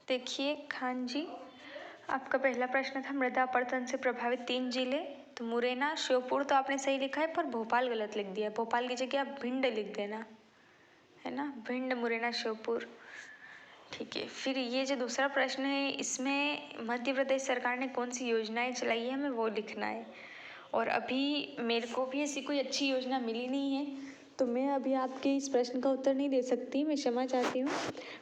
देखिए खान जी, आपका पहला प्रश्न था मृदा अपरदन से प्रभावित 3 जिले। तो मुरैना, श्योपुर तो आपने सही लिखा है, पर भोपाल गलत लिख दिया है। भोपाल की जगह आप भिंड लिख देना, है ना। भिंड, मुरैना, श्योपुर। ठीक है। फिर ये जो दूसरा प्रश्न है, इसमें मध्य प्रदेश सरकार ने कौन सी योजनाएं चलाई है, हमें वो लिखना है। और अभी मेरे को भी ऐसी कोई अच्छी योजना मिली नहीं है, तो मैं अभी आपके इस प्रश्न का उत्तर नहीं दे सकती, मैं क्षमा चाहती हूँ।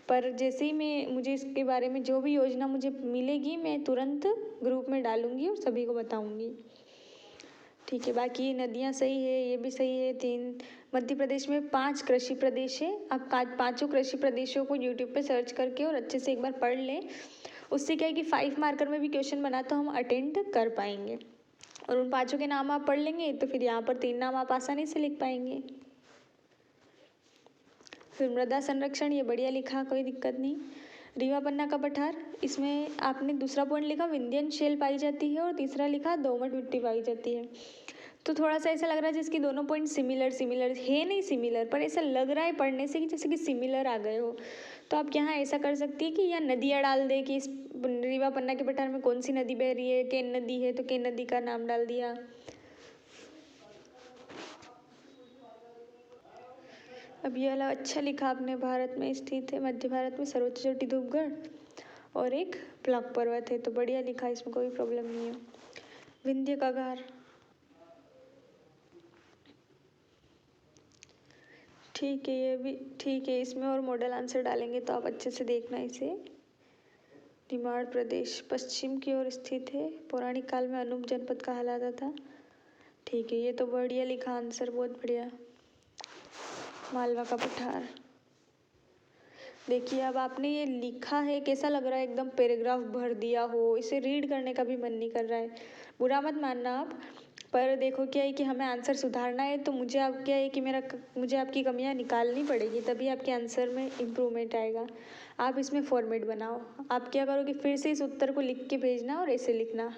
पर जैसे ही मुझे इसके बारे में जो भी योजना मुझे मिलेगी, मैं तुरंत ग्रुप में डालूंगी और सभी को बताऊंगी। ठीक है। बाकी ये नदियाँ सही है, ये भी सही है। 3 मध्य प्रदेश में 5 कृषि प्रदेश है। आप 5 कृषि प्रदेशों को यूट्यूब पे सर्च करके और अच्छे से एक बार पढ़ लें। उससे क्या है कि 5 मार्कर में भी क्वेश्चन बना तो हम अटेंड कर पाएंगे। और उन 5 के नाम आप पढ़ लेंगे तो फिर यहाँ पर 3 नाम आप आसानी से लिख पाएंगे। फिर मृदा संरक्षण, ये बढ़िया लिखा, कोई दिक्कत नहीं। रीवा पन्ना का पठार, इसमें आपने दूसरा पॉइंट लिखा विंध्यन शेल पाई जाती है और तीसरा लिखा दोमट मिट्टी पाई जाती है। तो थोड़ा सा ऐसा लग रहा है जिसकी दोनों पॉइंट सिमिलर है, नहीं सिमिलर, पर ऐसा लग रहा है पढ़ने से कि जैसे कि सिमिलर आ गए हो। तो आप यहाँ ऐसा कर सकती है कि या नदियाँ डाल दे कि इस रीवा पन्ना के पठार में कौन सी नदी बह रही है। केन नदी है तो केन नदी का नाम डाल दिया। अब ये वाला अच्छा लिखा आपने, भारत में स्थित है, मध्य भारत में सर्वोच्च चोटी धूपगढ़ और एक ब्लॉक पर्वत है, तो बढ़िया लिखा, इसमें कोई प्रॉब्लम नहीं है। विंध्य कगार, ठीक है, ये भी ठीक है। इसमें और मॉडल आंसर डालेंगे तो आप अच्छे से देखना इसे। निमाड़ प्रदेश पश्चिम की ओर स्थित है, पौराणिक काल में अनूप जनपद कहा जाता था। ठीक है, ये तो बढ़िया लिखा आंसर, बहुत बढ़िया। मालवा का पठार, देखिए अब आपने ये लिखा है, कैसा लग रहा है, एकदम पैराग्राफ भर दिया हो, इसे रीड करने का भी मन नहीं कर रहा है। बुरा मत मानना आप, पर देखो क्या है कि हमें आंसर सुधारना है, तो मुझे आप क्या है कि मुझे आपकी कमियां निकालनी पड़ेगी, तभी आपके आंसर में इम्प्रूवमेंट आएगा। आप इसमें फॉर्मेट बनाओ। आप क्या करो कि फिर से इस उत्तर को लिख के भेजना और ऐसे लिखना।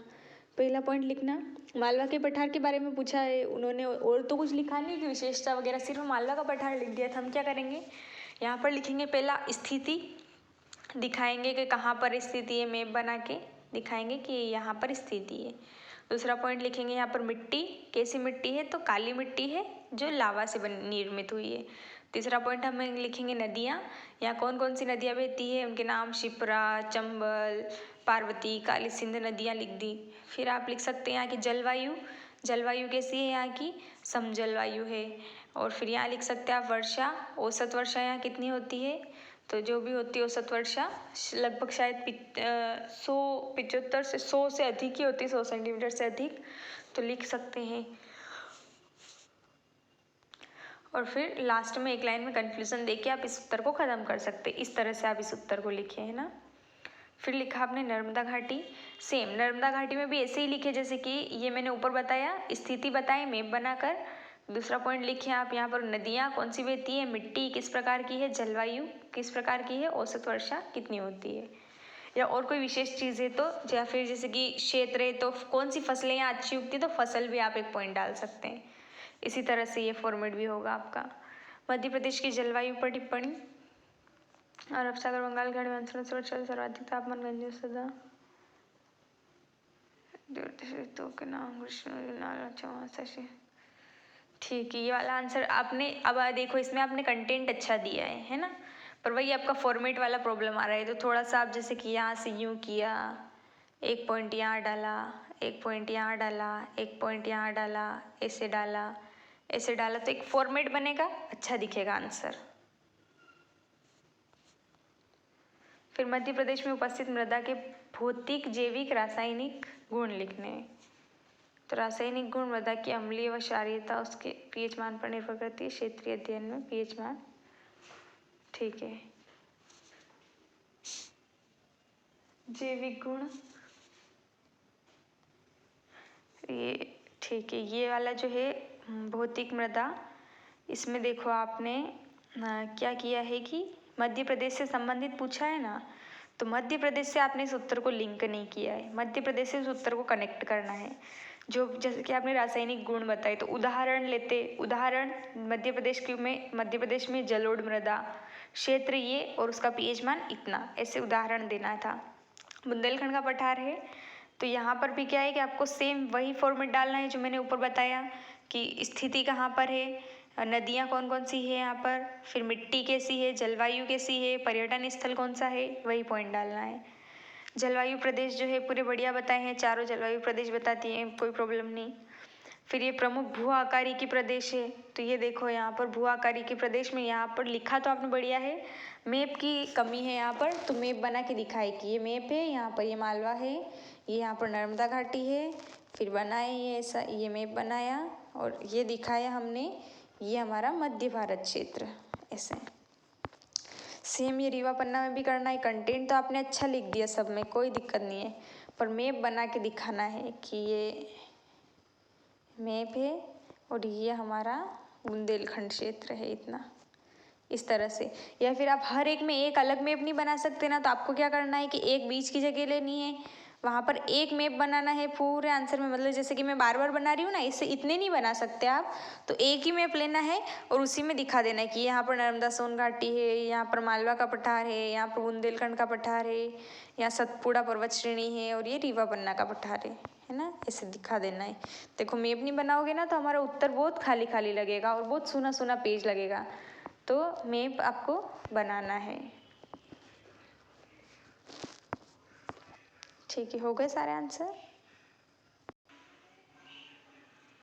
पहला पॉइंट लिखना, मालवा के पठार के बारे में पूछा है उन्होंने, और तो कुछ लिखा नहीं कि विशेषता वगैरह, सिर्फ मालवा का पठार लिख दिया था। हम क्या करेंगे, यहाँ पर लिखेंगे पहला स्थिति, दिखाएंगे कि कहाँ पर स्थिति है, मैप बना के दिखाएंगे कि यहाँ पर स्थिति है। दूसरा पॉइंट लिखेंगे यहाँ पर मिट्टी, कैसी मिट्टी है, तो काली मिट्टी है जो लावा से निर्मित हुई है। तीसरा पॉइंट हम लिखेंगे नदियाँ, यहाँ कौन कौन सी नदियाँ बहती है, उनके नाम शिप्रा, चंबल, पार्वती, काली सिंध नदियाँ लिख दी। फिर आप लिख सकते हैं यहाँ की जलवायु, जलवायु कैसी है यहाँ की, समजलवायु है। और फिर यहाँ लिख सकते हैं आप वर्षा, औसत वर्षा यहाँ कितनी होती है, तो जो भी होती है औसत वर्षा लगभग शायद 175 से 100 से अधिक ही होती है, 100 सेंटीमीटर से अधिक, तो लिख सकते हैं। और फिर लास्ट में एक लाइन में कंक्लूजन देके आप इस उत्तर को ख़त्म कर सकते हैं। इस तरह से आप इस उत्तर को लिखे, है ना। फिर लिखा आपने नर्मदा घाटी, सेम नर्मदा घाटी में भी ऐसे ही लिखे जैसे कि ये मैंने ऊपर बताया, स्थिति बताए मैप बनाकर। दूसरा पॉइंट लिखे आप यहाँ पर नदियाँ कौन सी बहती है, मिट्टी किस प्रकार की है, जलवायु किस प्रकार की है, औसत वर्षा कितनी होती है, या और कोई विशेष चीज़ है तो, या फिर जैसे कि क्षेत्र है तो कौन सी फसलें यहाँ अच्छी उगती है, तो फसल भी आप एक पॉइंट डाल सकते हैं। इसी तरह से ये फॉर्मेट भी होगा आपका। मध्य प्रदेश की जलवायु पर टिप्पणी, अरब सागर, बंगाल खाड़ी में सर्वाधिक तापमान गंज सदा ऋतु के नाम ग्रीष्म। ठीक है, ये वाला आंसर आपने, अब देखो इसमें आपने कंटेंट अच्छा दिया है ना, पर वही आपका फॉर्मेट वाला प्रॉब्लम आ रहा है। तो थोड़ा सा आप जैसे कि यहाँ से यूँ किया, एक पॉइंट यहाँ डाला, एक पॉइंट यहाँ डाला, एक पॉइंट यहाँ डाला, ऐसे डाला, ऐसे डाला, तो एक फॉर्मेट बनेगा, अच्छा दिखेगा आंसर। फिर मध्य प्रदेश में उपस्थित मृदा के भौतिक, जैविक, रासायनिक गुण लिखने हैं। तो रासायनिक गुण मृदा की अम्लीय व क्षारीयता उसके पीएच मान पर निर्भर करती है, क्षेत्रीय अध्ययन में पीएच मान। ठीक है, जैविक गुण, ये ठीक है, ये वाला जो है भौतिक मृदा, इसमें देखो आपने क्या किया है कि मध्य प्रदेश से संबंधित पूछा है ना, तो मध्य प्रदेश से आपने इस उत्तर को लिंक नहीं किया है, मध्य प्रदेश से इस उत्तर को कनेक्ट करना है। जो जैसे कि आपने रासायनिक गुण बताए, तो उदाहरण लेते, उदाहरण मध्य प्रदेश में जलोढ़ मृदा, क्षेत्र ये और उसका पीएच मान इतना, ऐसे उदाहरण देना था। बुंदेलखंड का पठार है तो यहाँ पर भी क्या है कि आपको सेम वही फॉर्मेट डालना है जो मैंने ऊपर बताया कि स्थिति कहाँ पर है, नदियाँ कौन कौन सी है यहाँ पर, फिर मिट्टी कैसी है, जलवायु कैसी है, पर्यटन स्थल कौन सा है, वही पॉइंट डालना है। जलवायु प्रदेश जो है पूरे बढ़िया बताए हैं, चारों जलवायु प्रदेश बताती हैं, कोई प्रॉब्लम नहीं। फिर ये प्रमुख भू आकारी की प्रदेश है तो ये देखो यहाँ पर भू आकारी के प्रदेश में यहाँ पर लिखा तो आपने बढ़िया है, मैप की कमी है यहाँ पर, तो मैप बना के दिखाए कि ये मैप है, यहाँ पर ये मालवा है, ये यहाँ पर नर्मदा घाटी है, फिर बनाए ये ऐसा, ये मैप बनाया और ये दिखाया हमने, ये हमारा मध्य भारत क्षेत्र ऐसे। सेम ये रीवा पन्ना में भी करना है। कंटेंट तो आपने अच्छा लिख दिया सब में, कोई दिक्कत नहीं है, पर मैप बना के दिखाना है कि ये मैप है और ये हमारा बुंदेलखंड क्षेत्र है इतना, इस तरह से। या फिर आप हर एक में एक अलग मैप नहीं बना सकते ना, तो आपको क्या करना है कि एक बीच की जगह लेनी है, वहाँ पर एक मैप बनाना है पूरे आंसर में। मतलब जैसे कि मैं बार बार बना रही हूँ ना, इससे इतने नहीं बना सकते आप, तो एक ही मैप लेना है और उसी में दिखा देना है कि यहाँ पर नर्मदा सोन घाटी है, यहाँ पर मालवा का पठार है, यहाँ पर बुंदेलखंड का पठार है, यहाँ सतपुड़ा पर्वत श्रेणी है और ये रीवा पन्ना का पठार है ना, ऐसे दिखा देना है। देखो मैप नहीं बनाओगे ना तो हमारा उत्तर बहुत खाली खाली लगेगा और बहुत सुना सुना पेज लगेगा, तो मैप आपको बनाना है। ठीक है, हो गए सारे आंसर।